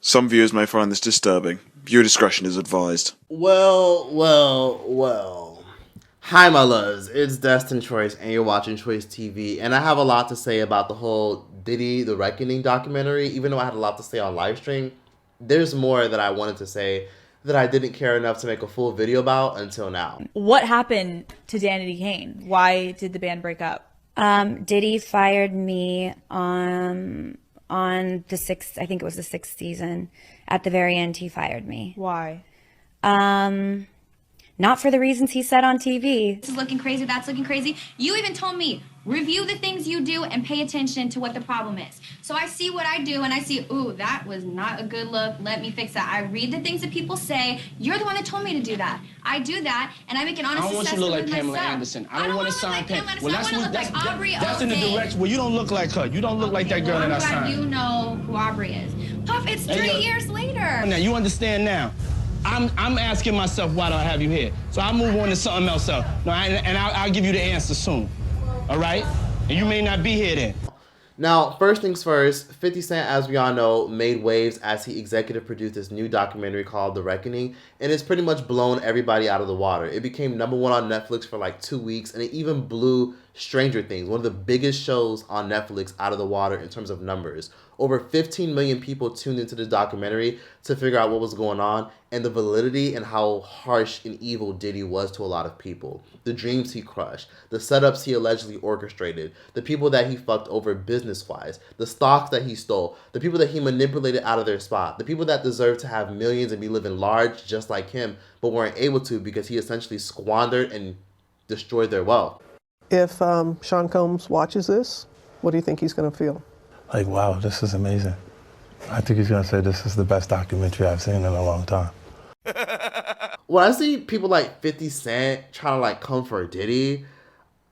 Some viewers may find this disturbing. Viewer discretion is advised. Well. Hi, my loves. It's Destin Choice, and you're watching Choice TV. And I have a lot to say about the whole Diddy, The Reckoning documentary. Even though I had a lot to say on live stream, there's more that I wanted to say that I didn't care enough to make a full video about until now. What happened to Danity Kane? Why did the band break up? Diddy fired me on the sixth, I think it was the sixth season. At the very end, he fired me. Why? Not for the reasons he said on TV. This is looking crazy, that's looking crazy. You even told me, review the things you do and pay attention to what the problem is. So I see what I do and I see, ooh, that was not a good look, let me fix that. I read the things that people say. You're the one that told me to do that. I do that and I make an honest assessment with myself. I don't want you to look like Pamela Anderson. I don't want to sign Pamela. Well, that's I want to look like Aubrey O'Day. That's in the direction. Well, you don't look like her. You don't look like that girl that I signed. You know who Aubrey is. Puff, it's 3 years later. Now, you understand now. I'm asking myself, why do I have you here? So I'll move on to something else. No, I'll give you the answer soon. All right? And you may not be here then. Now, first things first, 50 Cent, as we all know, made waves as he executive produced this new documentary called The Reckoning, and it's pretty much blown everybody out of the water. It became #1 on Netflix for like 2 weeks, and it even blew Stranger Things, one of the biggest shows on Netflix, out of the water in terms of numbers. Over 15 million people tuned into the documentary to figure out what was going on and the validity and how harsh and evil Diddy was to a lot of people. The dreams he crushed, the setups he allegedly orchestrated, the people that he fucked over business-wise, the stocks that he stole, the people that he manipulated out of their spot, the people that deserve to have millions and be living large just like him, but weren't able to because he essentially squandered and destroyed their wealth. If Sean Combs watches this, what do you think he's going to feel? Like, wow, this is amazing. I think he's going to say this is the best documentary I've seen in a long time. When I see people like 50 Cent trying to like come for Diddy,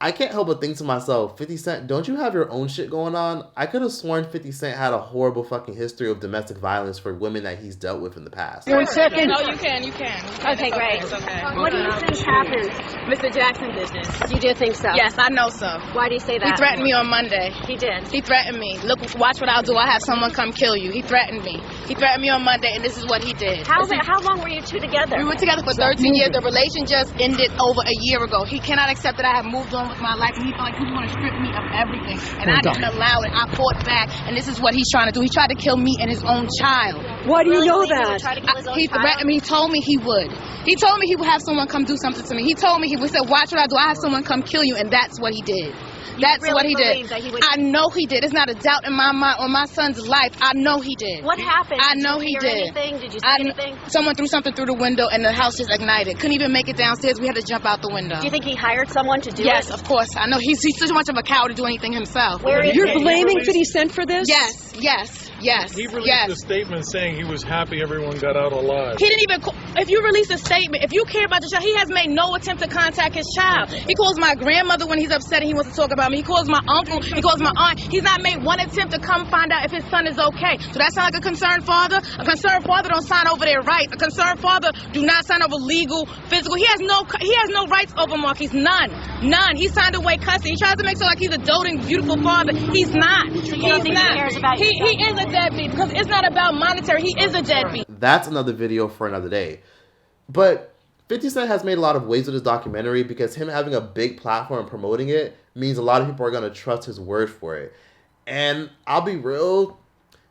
I can't help but think to myself, 50 Cent, don't you have your own shit going on? I could have sworn 50 Cent had a horrible fucking history of domestic violence for women that he's dealt with in the past. 1 second. No, you can. Okay, great. It's okay. What do you think happened? Mr. Jackson business. You do think so? Yes, I know so. Why do you say that? He threatened me on Monday. He did? He threatened me. Look, watch what I'll do. I'll have someone come kill you. He threatened me. He threatened me on Monday, and this is what he did. How long were you two together? We were together for 13 years. The relation just ended over a year ago. He cannot accept that I have moved on with my life, and he felt like he was going to strip me of everything. And I didn't allow it. I fought back, and this is what he's trying to do. He tried to kill me and his own child. Why do you know that? He threatened me. He told me he would. He told me he would have someone come do something to me. He told me he would say, watch what I do. I have someone come kill you, and that's what he did. That's what he did. I know he did. There's not a doubt in my mind or my son's life. I know he did. What happened? I know he did. Anything? Did you see anything? Someone threw something through the window and the house just ignited. Couldn't even make it downstairs. We had to jump out the window. Do you think he hired someone to do it? Yes, of course. I know he's too much of a coward to do anything himself. You're blaming 50 Cent for this? Yes. He released a statement saying he was happy everyone got out alive. He didn't even. If you release a statement, if you care about the child, he has made no attempt to contact his child. He calls my grandmother when he's upset and he wants to talk about me. He calls my uncle. He calls my aunt. He's not made one attempt to come find out if his son is okay. So that sound like a concerned father? A concerned father don't sign over their rights. A concerned father do not sign over legal, physical. He has no rights over Marquise. None. He signed away custody. He tries to make sure like he's a doting, beautiful father. He's not. So you don't think he cares about you? He is a deadbeat because it's not about monetary. He is a deadbeat. That's another video for another day. But 50 Cent has made a lot of waves with his documentary because him having a big platform and promoting it means a lot of people are going to trust his word for it. And I'll be real,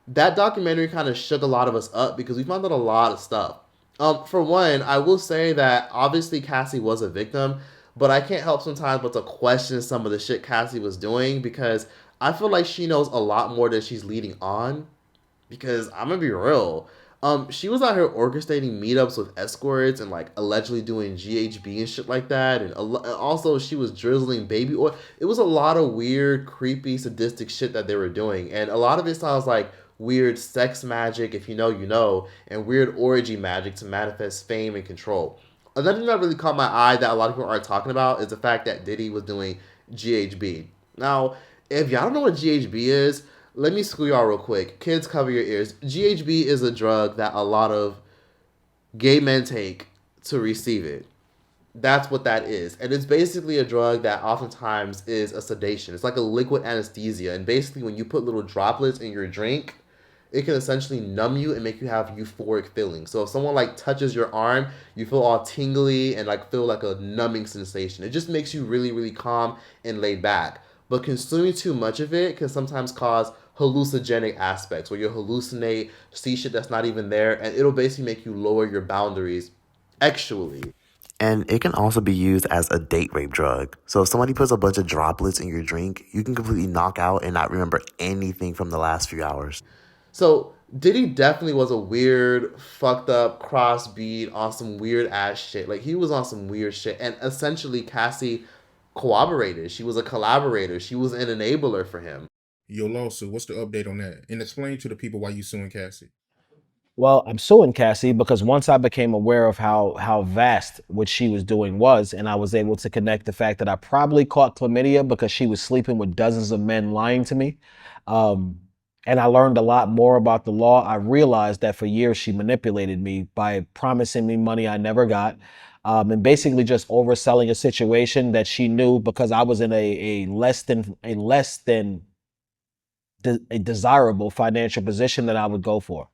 that documentary kind of shook a lot of us up because we found out a lot of stuff. For one, I will say that obviously Cassie was a victim, but I can't help sometimes but to question some of the shit Cassie was doing because I feel like she knows a lot more than she's leading on. Because I'm going to be real, she was out here orchestrating meetups with escorts and like allegedly doing GHB and shit like that. And also she was drizzling baby oil. It was a lot of weird, creepy, sadistic shit that they were doing. And a lot of it sounds like weird sex magic, if you know, you know, and weird orgy magic to manifest fame and control. Another thing that really caught my eye that a lot of people aren't talking about is the fact that Diddy was doing GHB. Now, if y'all don't know what GHB is, let me school y'all real quick. Kids, cover your ears. GHB is a drug that a lot of gay men take to receive it. That's what that is. And it's basically a drug that oftentimes is a sedation. It's like a liquid anesthesia. And basically when you put little droplets in your drink, it can essentially numb you and make you have euphoric feelings. So if someone like touches your arm, you feel all tingly and like feel like a numbing sensation. It just makes you really, really calm and laid back. But consuming too much of it can sometimes cause hallucinogenic aspects where you hallucinate, see shit that's not even there, and it'll basically make you lower your boundaries sexually. And it can also be used as a date rape drug. So if somebody puts a bunch of droplets in your drink, you can completely knock out and not remember anything from the last few hours. So Diddy definitely was a weird, fucked up, crossbeat on some weird ass shit. Like, he was on some weird shit. And essentially, Cassie cooperated. She was a collaborator. She was an enabler for him. Your lawsuit, what's the update on that? And explain to the people why you suing Cassie. Well, I'm suing Cassie because once I became aware of how vast what she was doing was, and I was able to connect the fact that I probably caught chlamydia because she was sleeping with dozens of men lying to me. And I learned a lot more about the law. I realized that for years she manipulated me by promising me money I never got, and basically just overselling a situation that she knew because I was in a less than desirable financial position that I would go for.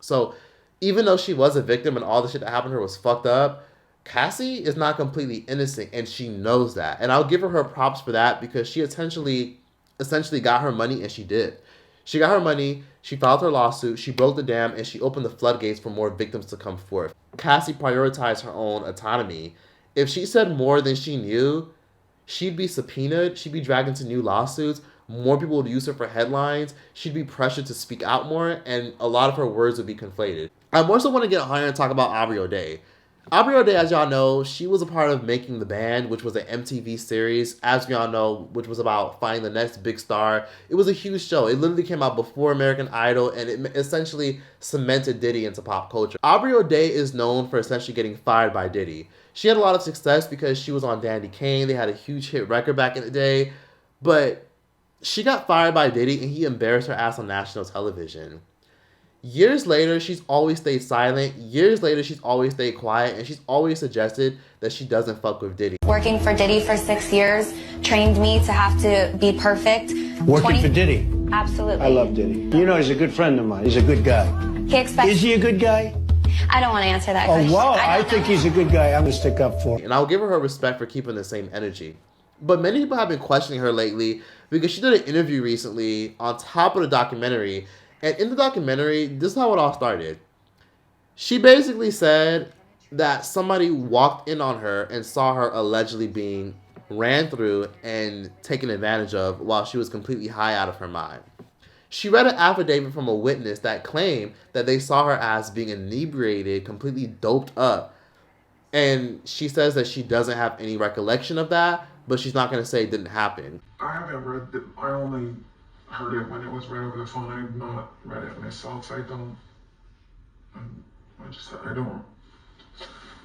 So even though she was a victim and all the shit that happened to her was fucked up, Cassie is not completely innocent, and she knows that. And I'll give her props for that because she essentially got her money, and she did. She got her money, she filed her lawsuit, she broke the dam, and she opened the floodgates for more victims to come forth. Cassie prioritized her own autonomy. If she said more than she knew, she'd be subpoenaed, she'd be dragged into new lawsuits, more people would use her for headlines, she'd be pressured to speak out more, and a lot of her words would be conflated. I more so want to get higher and talk about Aubrey O'Day. Aubrey O'Day, as y'all know, she was a part of Making the Band, which was an MTV series, as y'all know, which was about finding the next big star. It was a huge show. It literally came out before American Idol, and it essentially cemented Diddy into pop culture. Aubrey O'Day is known for essentially getting fired by Diddy. She had a lot of success because she was on Dandy Kane. They had a huge hit record back in the day, but she got fired by Diddy, and he embarrassed her ass on national television. Years later, she's always stayed silent. Years later, she's always stayed quiet, and she's always suggested that she doesn't fuck with Diddy. Working for Diddy for 6 years trained me to have to be perfect. Working for Diddy? Absolutely. I love Diddy. You know, he's a good friend of mine. He's a good guy. He expects... Is he a good guy? I don't want to answer that question. Oh, wow. I think he's a good guy. I'm going to stick up for him. And I'll give her respect for keeping the same energy. But many people have been questioning her lately because she did an interview recently on top of the documentary. And in the documentary, this is how it all started. She basically said that somebody walked in on her and saw her allegedly being ran through and taken advantage of while she was completely high out of her mind. She read an affidavit from a witness that claimed that they saw her as being inebriated, completely doped up. And she says that she doesn't have any recollection of that, but she's not going to say it didn't happen. I haven't read the... I only heard it when it was read over the phone. I've not read it myself. I don't...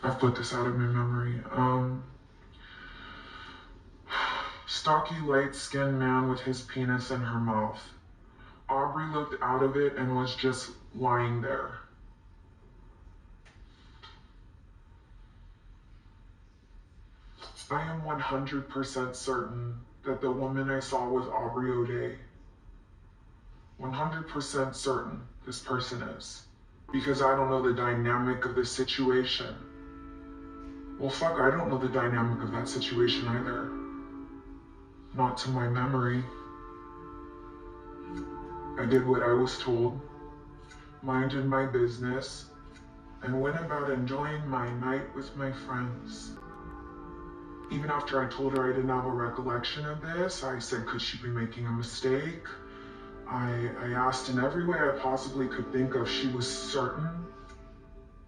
I've put this out of my memory. Stocky, light-skinned man with his penis in her mouth. Aubrey looked out of it and was just lying there. I am 100% certain that the woman I saw was Aubrey O'Day. 100% certain this person is. Because I don't know the dynamic of the situation. Well, fuck, I don't know the dynamic of that situation either. Not to my memory. I did what I was told, minded my business, and went about enjoying my night with my friends. Even after I told her I didn't have a recollection of this, I said, could she be making a mistake? I asked in every way I possibly could think of. She was certain.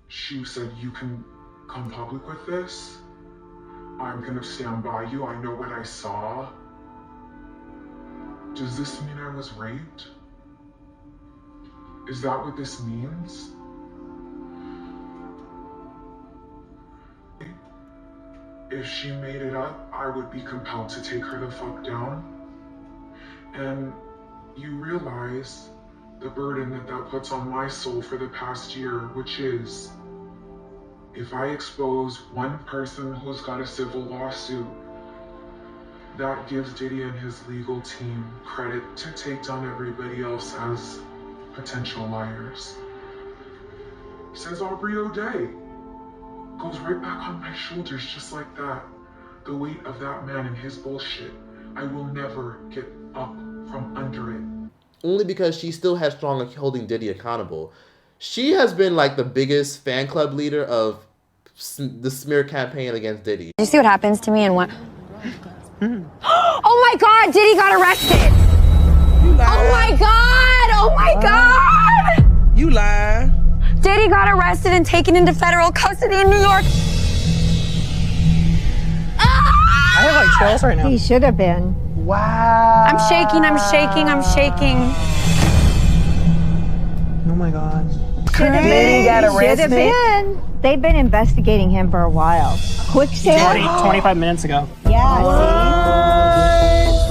She said, you can come public with this. I'm gonna stand by you. I know what I saw. Does this mean I was raped? Is that what this means? If she made it up, I would be compelled to take her the fuck down. And you realize the burden that puts on my soul for the past year, which is, if I expose one person who's got a civil lawsuit, that gives Diddy and his legal team credit to take down everybody else as potential liars. Says Aubrey O'Day. Goes right back on my shoulders just like that. The weight of that man and his bullshit. I will never get up from under it. Only because she still has strong holding Diddy accountable. She has been like the biggest fan club leader of the smear campaign against Diddy. You see what happens to me and what? Oh my God, Diddy got arrested. Oh my God, oh my God. You lied. Diddy got arrested and taken into federal custody in New York. I have like chills right now. He should have been. Wow. I'm shaking, I'm shaking, I'm shaking. Oh my God. Should have Diddy got arrested? Should have been. They've been investigating him for a while. Quicksand. 25 minutes ago. Yeah.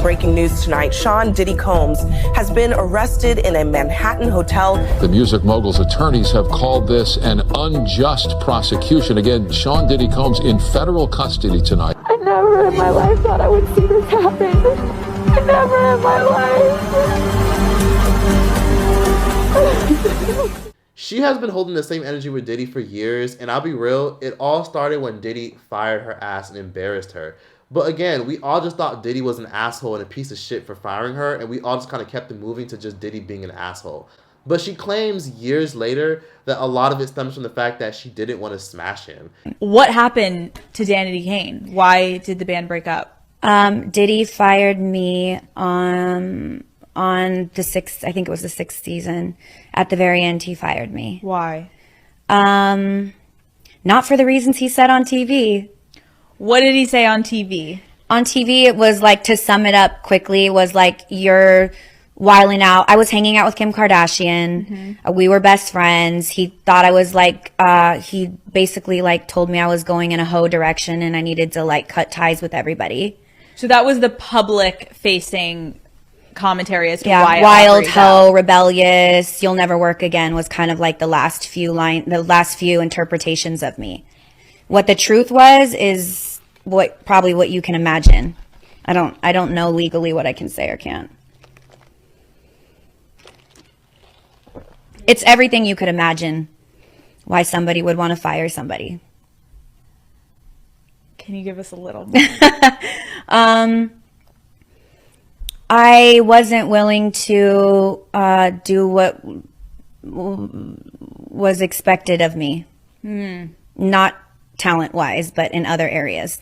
Breaking news tonight, Sean Diddy Combs has been arrested in a Manhattan hotel. The music mogul's attorneys have called this an unjust prosecution. Again, Sean Diddy Combs in federal custody tonight. I never in my life thought I would see this happen. I never in my life. She has been holding the same energy with Diddy for years, and I'll be real, it all started when Diddy fired her ass and embarrassed her. But again, we all just thought Diddy was an asshole and a piece of shit for firing her, and we all just kind of kept it moving to just Diddy being an asshole. But she claims years later that a lot of it stems from the fact that she didn't want to smash him. What happened to Danity Kane? Why did the band break up? Diddy fired me on the sixth, I think it was the 6th season. At the very end, he fired me. Why? Not for the reasons he said on TV. What did he say on TV? On TV, it was like, to sum it up quickly, it was like, you're wilding out. I was hanging out with Kim Kardashian. Mm-hmm. We were best friends. He thought I was like, he basically like told me I was going in a hoe direction and I needed to like cut ties with everybody. So that was the public facing commentary as to yeah, why wild hoe, rebellious, you'll never work again was kind of like the last few interpretations of me. What the truth was is probably what you can imagine. I don't know legally what I can say or can't. It's everything you could imagine why somebody would want to fire somebody. Can you give us a little more? I wasn't willing to do what was expected of me. Not talent-wise, but in other areas.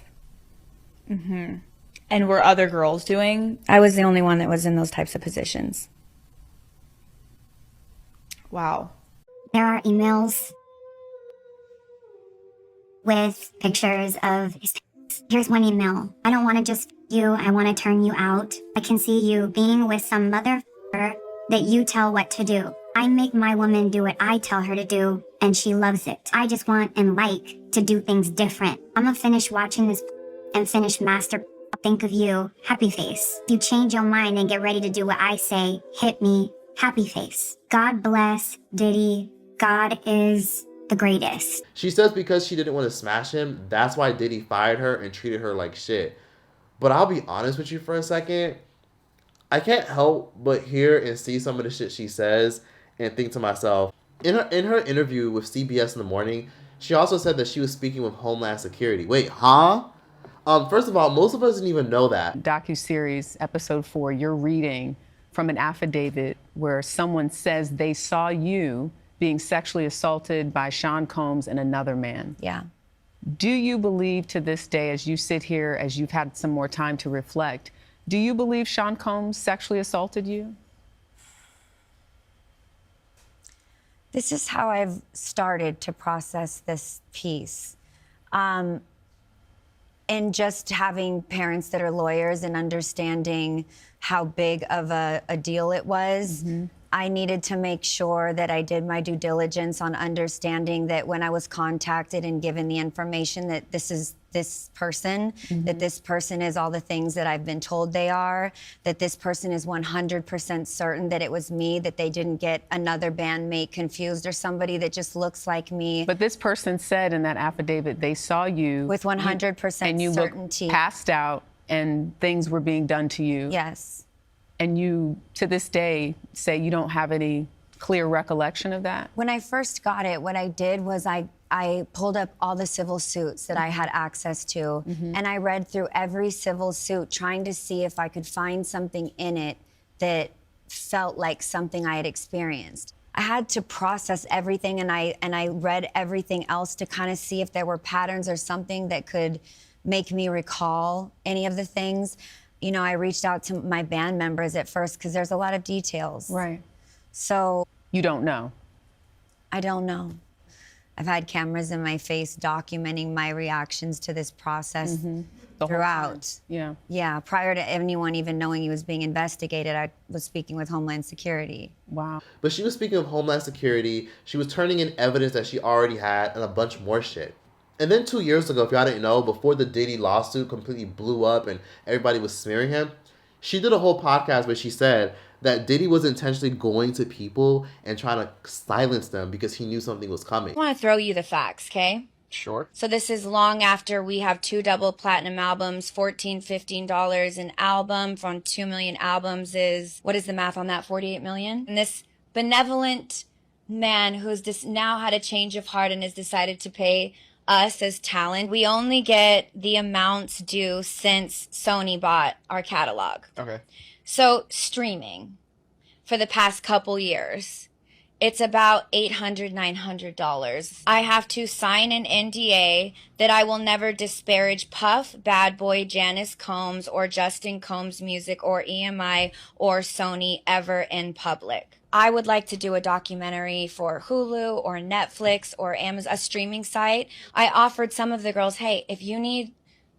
Mm-hmm. And were other girls doing? I was the only one that was in those types of positions. Wow. There are emails with pictures of his parents. Here's one email. I don't want to just you. I want to turn you out. I can see you being with some motherfucker that you tell what to do. I make my woman do what I tell her to do, and she loves it. I just want and like to do things different. I'm gonna finish watching this and finish master. Think of you, happy face. If you change your mind and get ready to do what I say, hit me, happy face. God bless Diddy. God is the greatest. She says because she didn't want to smash him, that's why Diddy fired her and treated her like shit. But I'll be honest with you for a second. I can't help but hear and see some of the shit she says and think to myself, in her interview with CBS in the Morning, she also said that she was speaking with Homeland Security. Wait, huh? First of all, most of us didn't even know that. Docuseries episode 4, you're reading from an affidavit where someone says they saw you being sexually assaulted by Sean Combs and another man. Yeah. Do you believe to this day, as you sit here, as you've had some more time to reflect, do you believe Sean Combs sexually assaulted you? This is how I've started to process this piece. And just having parents that are lawyers and understanding how big of a deal it was, I needed to make sure that I did my due diligence on understanding that when I was contacted and given the information that this is this person, that this person is all the things that I've been told they are, that this person is 100% certain that it was me, that they didn't get another bandmate confused or somebody that just looks like me. But this person said in that affidavit they saw you with 100% and you certainty. Looked passed out and things were being done to you. Yes. And you, to this day, say you don't have any clear recollection of that? When I first got it, what I did was I pulled up all the civil suits that I had access to, and I read through every civil suit trying to see if I could find something in it that felt like something I had experienced. I had to process everything, and I read everything else to kind of see if there were patterns or something that could make me recall any of the things. You know, I reached out to my band members at first because there's a lot of details. Right. So. You don't know? I don't know. I've had cameras in my face documenting my reactions to this process throughout. Yeah. Yeah, prior to anyone even knowing he was being investigated, I was speaking with Homeland Security. Wow. But she was speaking of Homeland Security. She was turning in evidence that she already had and a bunch more shit. And then 2 years ago, if y'all didn't know, before the Diddy lawsuit completely blew up and everybody was smearing him, she did a whole podcast where she said that Diddy was intentionally going to people and trying to silence them because he knew something was coming. I want to throw you the facts, okay? Sure. So this is long after we have 2 double platinum albums, $15 an album from 2 million albums is, what is the math on that, 48 million? And this benevolent man who's just now had a change of heart and has decided to pay us as talent, we only get the amounts due since Sony bought our catalog. Okay. So streaming for the past couple years, it's about $800, $900. I have to sign an NDA that I will never disparage Puff, Bad Boy, Janice Combs, or Justin Combs' music, or EMI, or Sony ever in public. I would like to do a documentary for Hulu or Netflix or Amazon, a streaming site. I offered some of the girls, hey, if you need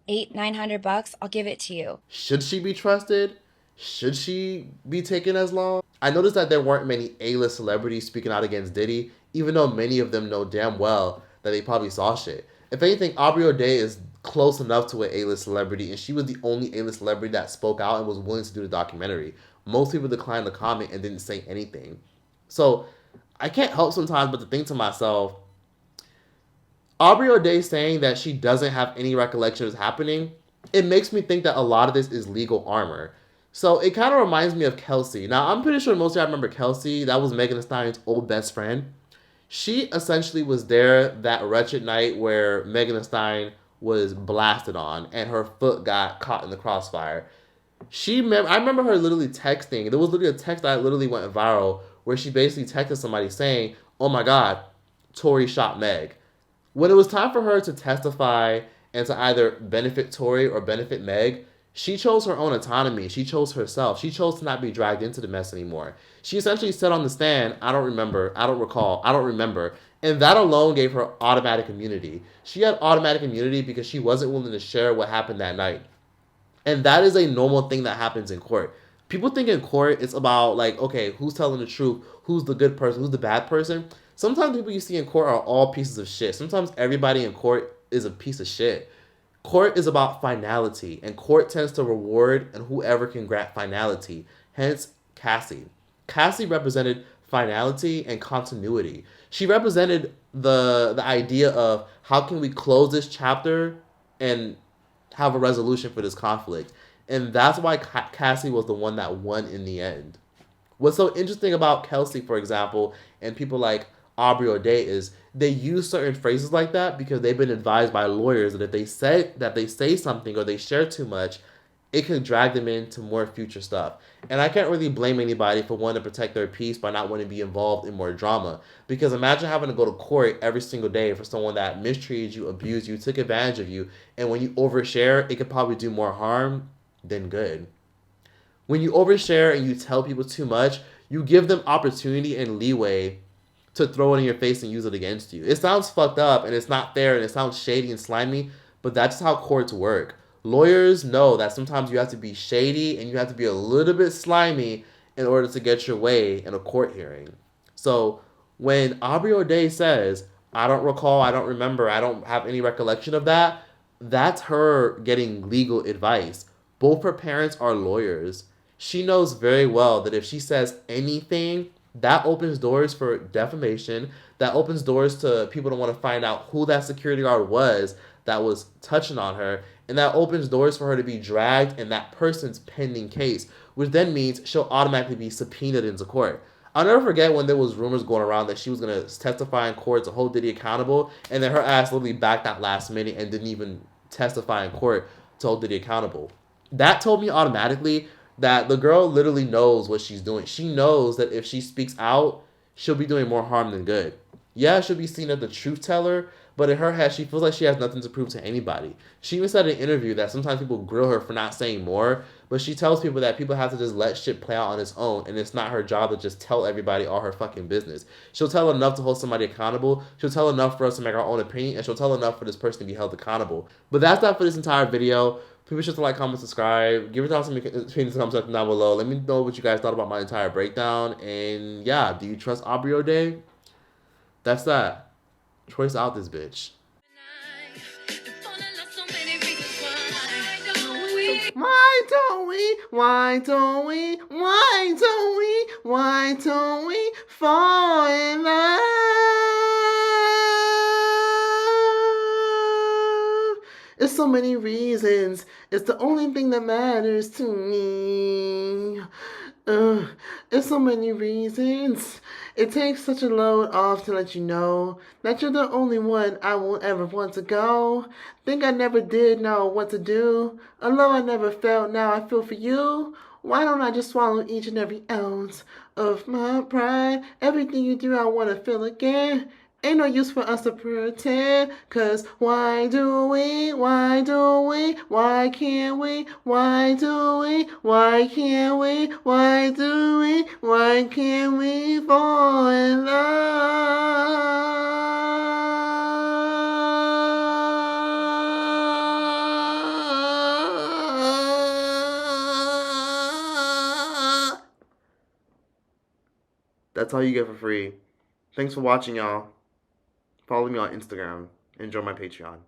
$800-900, I'll give it to you. Should she be trusted? Should she be taken as long? I noticed that there weren't many A-list celebrities speaking out against Diddy, even though many of them know damn well that they probably saw shit. If anything, Aubrey O'Day is close enough to an A-list celebrity, and she was the only A-list celebrity that spoke out and was willing to do the documentary. Most people declined to comment and didn't say anything. So I can't help sometimes but to think to myself, Aubrey O'Day saying that she doesn't have any recollection of this happening, it makes me think that a lot of this is legal armor. So it kind of reminds me of Kelsey. Now, I'm pretty sure most of y'all remember Kelsey. That was Megan Thee Stallion's old best friend. She essentially was there that wretched night where Megan Thee Stallion was blasted on and her foot got caught in the crossfire. I remember her literally texting. There was literally a text that literally went viral where she basically texted somebody saying, oh my God, Tory shot Meg. When it was time for her to testify and to either benefit Tory or benefit Meg, she chose her own autonomy. She chose herself. She chose to not be dragged into the mess anymore. She essentially said on the stand, I don't remember, I don't recall, I don't remember. And that alone gave her automatic immunity. She had automatic immunity because she wasn't willing to share what happened that night. And that is a normal thing that happens in court. People think in court it's about like, okay, who's telling the truth? Who's the good person? Who's the bad person? Sometimes people you see in court are all pieces of shit. Sometimes everybody in court is a piece of shit. Court is about finality, and court tends to reward and whoever can grant finality. Hence, Cassie. Cassie represented finality and continuity. She represented the idea of how can we close this chapter and have a resolution for this conflict. And that's why Cassie was the one that won in the end. What's so interesting about Kelsey, for example, and people like Aubrey O'Day is they use certain phrases like that because they've been advised by lawyers that if they say something or they share too much, it can drag them into more future stuff. And I can't really blame anybody for wanting to protect their peace by not wanting to be involved in more drama. Because imagine having to go to court every single day for someone that mistreated you, abused you, took advantage of you, and when you overshare, it could probably do more harm than good. When you overshare and you tell people too much, you give them opportunity and leeway to throw it in your face and use it against you. It sounds fucked up and it's not fair and it sounds shady and slimy, but that's how courts work. Lawyers know that sometimes you have to be shady and you have to be a little bit slimy in order to get your way in a court hearing. So when Aubrey O'Day says, I don't recall, I don't remember, I don't have any recollection of that, that's her getting legal advice. Both her parents are lawyers. She knows very well that if she says anything, that opens doors for defamation. That opens doors to people to want to find out who that security guard was that was touching on her. And that opens doors for her to be dragged in that person's pending case, which then means she'll automatically be subpoenaed into court. I'll never forget when there was rumors going around that she was going to testify in court to hold Diddy accountable, and then her ass literally backed out last minute and didn't even testify in court to hold Diddy accountable. That told me automatically that the girl literally knows what she's doing. She knows that if she speaks out, she'll be doing more harm than good. Yeah, she'll be seen as the truth teller, but in her head, she feels like she has nothing to prove to anybody. She even said in an interview that sometimes people grill her for not saying more, but she tells people that people have to just let shit play out on its own, and it's not her job to just tell everybody all her fucking business. She'll tell enough to hold somebody accountable, she'll tell enough for us to make our own opinion, and she'll tell enough for this person to be held accountable. But that's not for this entire video. People should like, comment, subscribe. Give it down some opinions in the comment section down below. Let me know what you guys thought about my entire breakdown. And yeah, do you trust Aubrey O'Day? That's that. Troyce out this bitch. Why don't we? Why don't we? Why don't we? Why don't we fall in love? It's so many reasons. It's the only thing that matters to me. It's so many reasons. It takes such a load off to let you know that you're the only one I won't ever want to go. Think I never did know what to do. A love I never felt, now I feel for you. Why don't I just swallow each and every ounce of my pride? Everything you do, I want to feel again. Ain't no use for us to pretend, 'cause why do we, why can't we, why do we, why can't we, why do we, why can't we fall in love? That's all you get for free. Thanks for watching, y'all. Follow me on Instagram and join my Patreon.